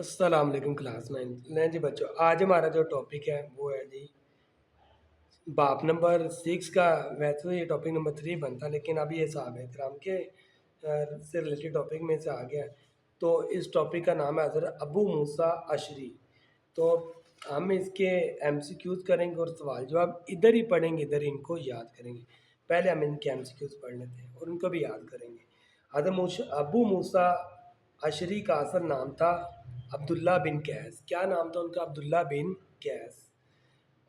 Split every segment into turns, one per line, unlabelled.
अस्सलाम वालेकुम क्लास 9 नहीं जी बच्चों, आज हमारा जो टॉपिक है वो है जी बाप नंबर 6 का। वैसे तो ये टॉपिक नंबर 3 बनता, लेकिन अभी ये साहब इकराम के से रिलेटेड टॉपिक में से आ गया। तो इस टॉपिक का नाम है हज़रत अबू मूसा अशरी। तो हम इसके एमसीक्यूज करेंगे और सवाल जवाब इधर ही पढ़ेंगे, इधर इनको याद करेंगे। पहले हम इनके एमसीक्यूज पढ़ लेते हैं और उनको भी याद करेंगे। अबू मूसा अशरी का असल नाम था अब्दुल्ला बिन कैस। क्या नाम था उनका? अब्दुल्ला बिन कैस।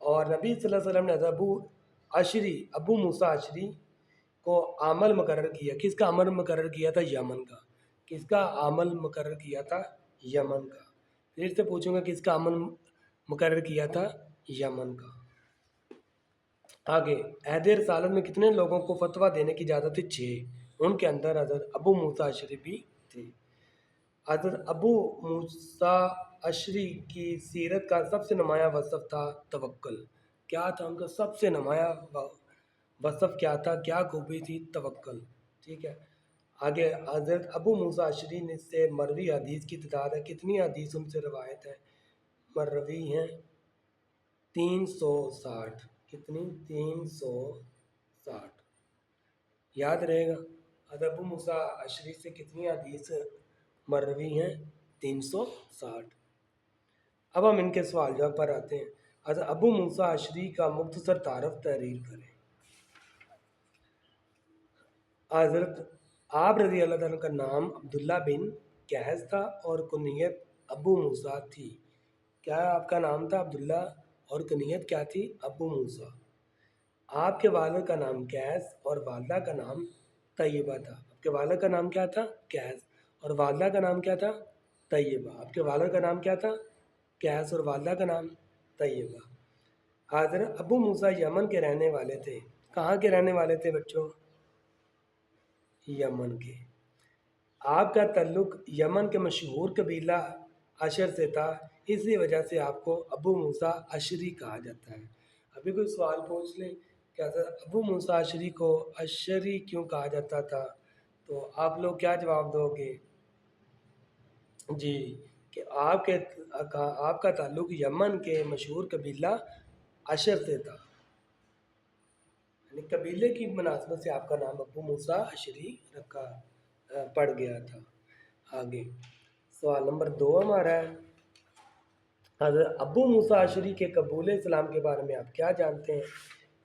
और नबी सल्लल्लाहु अलैहि वसल्लम ने अबू मूसा अशरी को आमल मुकर्रर किया। किसका आमल मुकर्रर किया था? यमन का। किसका आमल मुकर्रर किया था? यमन का। फिर से पूछूंगा, किसका आमल मुकर्रर किया था? यमन का। आगे, अहद रसालत में कितने लोगों को फतवा देने की इजाज़त थी? 6। उनके अंदर हज़रत अबू मूसा अशरी भी थे। हज़रत अबू मूसा अशरी की सीरत का सबसे नुमायाँ वसफ़ था तवक्कुल। क्या था उनका सबसे नुमायाँ वसफ़? क्या था, क्या खूबी थी? तवक्कुल। ठीक है। आगे, हज़रत अबू मूसा अशरी ने से मरवी हदीस की तादाद है। कितनी हदीस उनसे रवायत है? मरवी हैं 360। कितनी? 360। याद रहेगा। हज़रत अबू मूसा अशरी से कितनी हदीस मरवी हैं? 360। अब हम इनके सवाल जवाब पर आते हैं। हज़रत अबू मूसा अशरी का मुख्तसर तारफ़ तहरीर करें। हज़रत आप रज़ी अल्लाह तआला का नाम अब्दुल्ला बिन कैस था और कुनियत अबू मूसा थी। क्या आपका नाम था? अब्दुल्ला। और कुनियत क्या थी? अबू मूसा। आपके वालिद का नाम कैस और वालदा का नाम तैयबा था। आपके वालिद का नाम क्या था? कैस। और वालदा का नाम क्या था? तैयबा। आपके वालिद का नाम क्या था? कैस और वालदा का नाम तैयबा। हज़रत अबू मूसा यमन के रहने वाले थे। कहाँ के रहने वाले थे बच्चों? यमन के। आपका ताल्लुक यमन के मशहूर कबीला अशर से था, इसी वजह से आपको अबू मूसा अशरी कहा जाता है। अभी कोई सवाल पूछ ले, क्या सर अबू मूसा अशरी को अशरी क्यों कहा जाता था? तो आप लोग क्या जवाब दोगे? जी, कि आपका ताल्लुक यमन के मशहूर कबीला अशर से था, यानी कबीले की मुनासबत से आपका नाम अबू मूसा अशरी रखा पड़ गया था। आगे, सवाल नंबर 2 हमारा है, हज़रत अबू मूसा अशरी के कबूल इस्लाम के बारे में आप क्या जानते हैं?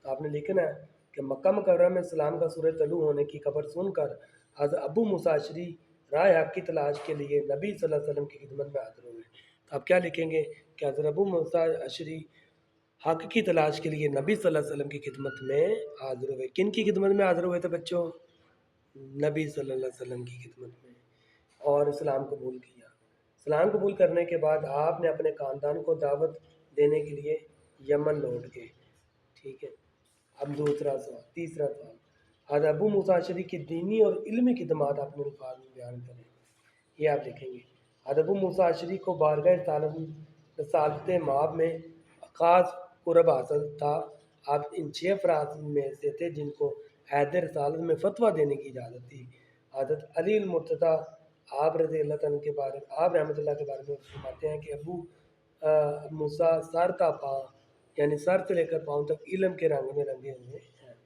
तो आपने लिखना है कि मक्का मुकर्रम में इस्लाम का सूरज तलू होने की खबर सुनकर हज़रत अबू मूसा अशरी राह हक की तलाश के लिए नबी सल्लल्लाहु अलैहि वसल्लम की खिदमत में हाज़िर हुए। तो आप क्या लिखेंगे कि हज़रत अबू मूसा अशरी हक की तलाश के लिए नबी सल्लल्लाहु अलैहि वसल्लम की खिदमत में हाज़िर हुए। किन की खिदमत में हाज़िर हुए थे बच्चों? नबी सल्लल्लाहु अलैहि वसल्लम की खिदमत में, और इस्लाम कबूल किया। इस्लाम कबूल करने के बाद आपने अपने ख़ानदान को दावत देने के लिए यमन लौट गए। ठीक है। अब तीसरा सवाल, हज़रत अबू मूसा अशरी की दीनी और इल्मी खिदमत अपने अल्फाज में बयान करें। ये आप लिखेंगे। हज़रत अबू मूसा अशरी को बारगाह रसालत माब में ख़ास कुर्ब हासिल था। आप इन 6 अफराद में से थे जिनको हैद रसालत में फतवा देने की इजाज़त थी। हज़रत अली मुर्तज़ा आप रज़ी अल्लाह तआला के बारे आप रहमतुल्लाह के बारे में फरमाते हैं कि अबू मूसा सर था पाँव, यानी सर से लेकर पाँव तक इल्म के रंग में रंगे हुए हैं।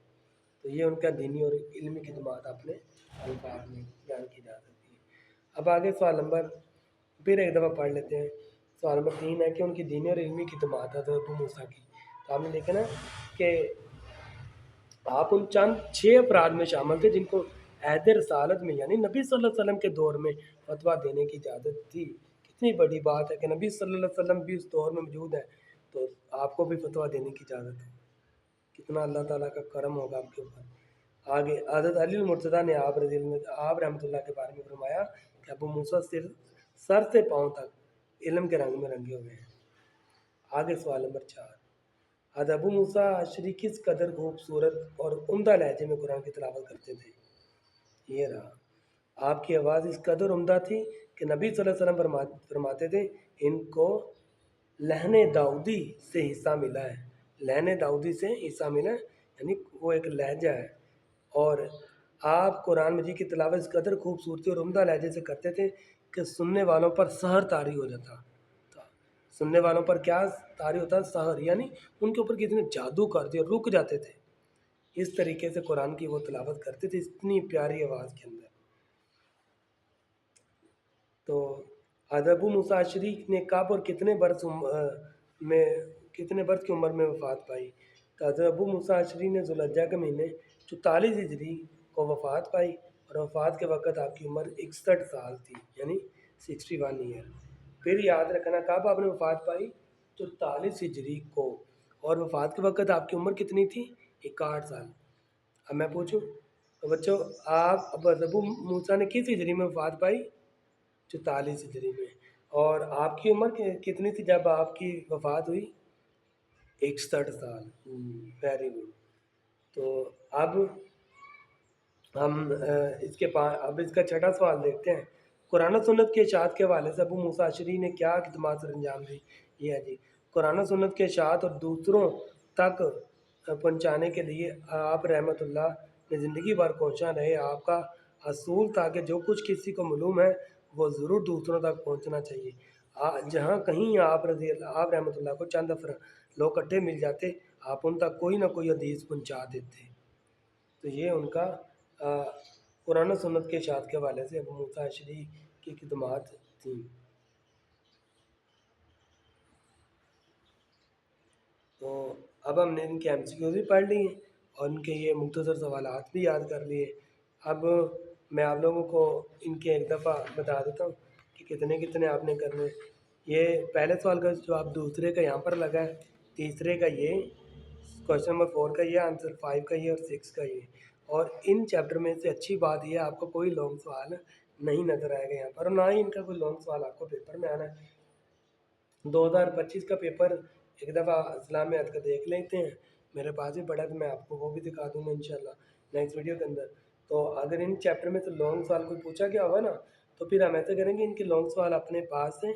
तो ये उनका दीनी और इल्मी खिदमत अपने अल्फाज में बयान की जा सकती है। अब आगे सवाल नंबर, फिर एक दफ़ा पढ़ लेते हैं। सवाल नंबर 3 है कि उनकी दीनी और इल्मी खिदमत हज़रत अबू मूसा की। तो आपने लिखा ना कि आप उन चंद 6 अफराद में शामिल थे जिनको अहद रसालत में, यानी नबी सल्लल्लाहु अलैहि वसल्लम के दौर में फतवा देने की इजाज़त थी। कितनी बड़ी बात है कि नबी सल्लल्लाहु अलैहि वसल्लम भी उस दौर में मौजूद है, तो आपको भी फतवा देने की इजाज़त है। कितना अल्लाह ताला का करम होगा आपके ऊपर। आगे, हज़रत अली मुर्तज़ा ने आप रहमतुल्लाह के बारे में फरमाया कि अबू मूसा सिर सर से पाँव तक इल्म के रंग में रंगे हुए हैं। आगे सवाल नंबर 4, हज़रत अबू मूसा अशरी किस कदर खूबसूरत और उम्दा लहजे में कुरान की तिलावत करते थे? ये रहा। आपकी आवाज़ इस कदर उम्दा थी कि नबी सल्लल्लाहु अलैहि वसल्लम फरमाते थे, इनको लहने दाऊदी से हिस्सा मिला है। लहने दाऊदी से हिस्सा मिला है, यानी वो एक लहजा है। और आप कुरान मजीद की तिलावत इस कदर खूबसूरती और उम्दा लहजे से करते थे کہ سننے والوں پر سحر طاری ہو جاتا تھا. سننے والوں پر کیا طاری ہوتا ہے؟ سحر، یعنی ان کے اوپر کتنے جادو کر دیا، رک جاتے تھے. اس طریقے سے قرآن کی وہ تلاوت کرتے تھے اتنی پیاری آواز کے اندر. تو حضرت ابو موسیٰ اشعری نے کب اور میں کتنے برس کی عمر میں وفات پائی؟ تو حضرت ابو موسیٰ اشعری نے ذوالحجہ کے مہینے 44 ہجری کو وفات پائی، اور وفات کے وقت آپ کی عمر 61 سال تھی، یعنی 61 ایئر. پھر یاد رکھنا کب آپ نے وفات پائی؟ 44 ہجری کو، اور وفات کے وقت آپ کی عمر کتنی تھی؟ 61 سال. اب میں پوچھوں تو بچوں، اب ابو موسیٰ نے کس ہجری میں وفات پائی؟ 44 ہجری میں. اور آپ کی عمر کتنی تھی جب آپ کی وفات ہوئی؟ 61 سال. Very good. تو اب ہم اب اس کا چھٹا سوال دیکھتے ہیں. قرآن و سنت کے اشاعت کے حوالے سے ابو موسیٰ اشعری نے کیا خدمات سر انجام دی؟ یہ ہے جی، قرآن و سنت کے اشاعت اور دوسروں تک پہنچانے کے لیے آپ رحمۃ اللہ نے زندگی بھر کوشاں رہے. آپ کا اصول تھا کہ جو کچھ کسی کو معلوم ہے وہ ضرور دوسروں تک پہنچنا چاہیے. جہاں کہیں آپ رحمۃ اللہ کو چند لوگ اکٹھے مل جاتے، آپ ان تک کوئی نہ کوئی حدیث پہنچا دیتے. تو یہ ان کا قرآن و سنت کے اشاعت کے حوالے سے ابو موسیٰ اشعری کی خدمات تھیں. تو اب ہم نے ان کے ایم سی کیوز بھی پڑھ لی ہیں اور ان کے یہ مختصر سوالات بھی یاد کر لیے. اب میں آپ لوگوں کو ان کے ایک دفعہ بتا دیتا ہوں کہ کتنے کتنے آپ نے کرنے. یہ پہلے سوال کا جواب دوسرے کا یہاں پر لگا ہے، تیسرے کا یہ، کوشچن نمبر 4 کا یہ، آنسر 5 کا یہ، اور 6 کا یہ. اور ان چیپٹر میں سے اچھی بات یہ ہے آپ کو کوئی لانگ سوال نہیں نظر آئے گا یہاں پر، اور نہ ہی ان کا کوئی لانگ سوال آپ کو پیپر میں آنا ہے. 2025 کا پیپر ایک دفعہ اسلامیات کا دیکھ لیتے ہیں، میرے پاس بھی پڑا تو میں آپ کو وہ بھی دکھا دوں گا انشاءاللہ نیکسٹ ویڈیو کے اندر. تو اگر ان چیپٹر میں سے لانگ سوال کوئی پوچھا گیا ہوگا نا، تو پھر ہم ایسا کریں گے ان کے لانگ سوال اپنے پاس ہیں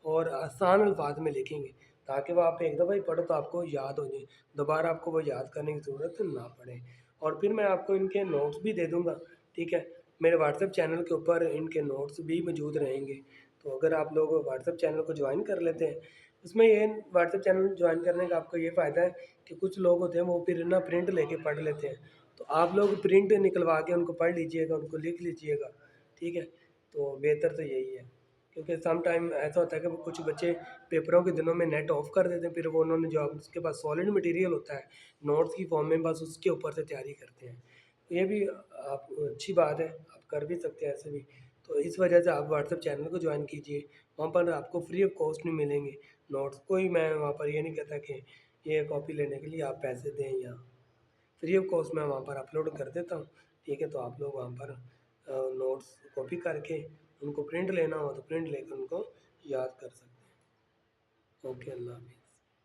اور آسان الفاظ میں لکھیں گے، تاکہ وہ آپ ایک دفعہ ہی پڑھو تو آپ کو یاد ہو جائے، دوبارہ آپ کو وہ یاد کرنے کی ضرورت نہ پڑے. اور پھر میں آپ کو ان کے نوٹس بھی دے دوں گا، ٹھیک ہے. میرے واٹس ایپ چینل کے اوپر ان کے نوٹس بھی موجود رہیں گے. تو اگر آپ لوگ واٹس ایپ چینل کو جوائن کر لیتے ہیں، اس میں یہ واٹس ایپ چینل جوائن کرنے کا آپ کو یہ فائدہ ہے کہ کچھ لوگ ہوتے ہیں وہ پھر نہ پرنٹ لے کے پڑھ لیتے ہیں، تو آپ لوگ پرنٹ نکلوا کے ان کو پڑھ لیجئے گا، ان کو لکھ لیجئے گا، ٹھیک ہے. تو بہتر تو یہی ہے، کیونکہ سم ٹائم ایسا ہوتا ہے کہ کچھ بچے پیپروں کے دنوں میں نیٹ آف کر دیتے ہیں، پھر وہ انہوں نے جو اس کے پاس سالڈ مٹیریل ہوتا ہے نوٹس کی فارم میں، بس اس کے اوپر سے تیاری کرتے ہیں. یہ بھی آپ اچھی بات ہے، آپ کر بھی سکتے ہیں ایسے بھی. تو اس وجہ سے آپ واٹس ایپ چینل کو جوائن کیجئے، وہاں پر آپ کو فری آف کاسٹ نہیں ملیں گے نوٹس. کوئی میں وہاں پر یہ نہیں کہتا کہ یہ کاپی لینے کے لیے آپ پیسے دیں، یا فری آف کاسٹ میں وہاں پر اپلوڈ کر دیتا ہوں، ٹھیک ہے. تو آپ لوگ وہاں پر نوٹس کاپی کر کے ان کو پرنٹ لینا ہو تو پرنٹ لے کر ان کو یاد کر سکتے ہیں. اوکے، اللہ حافظ.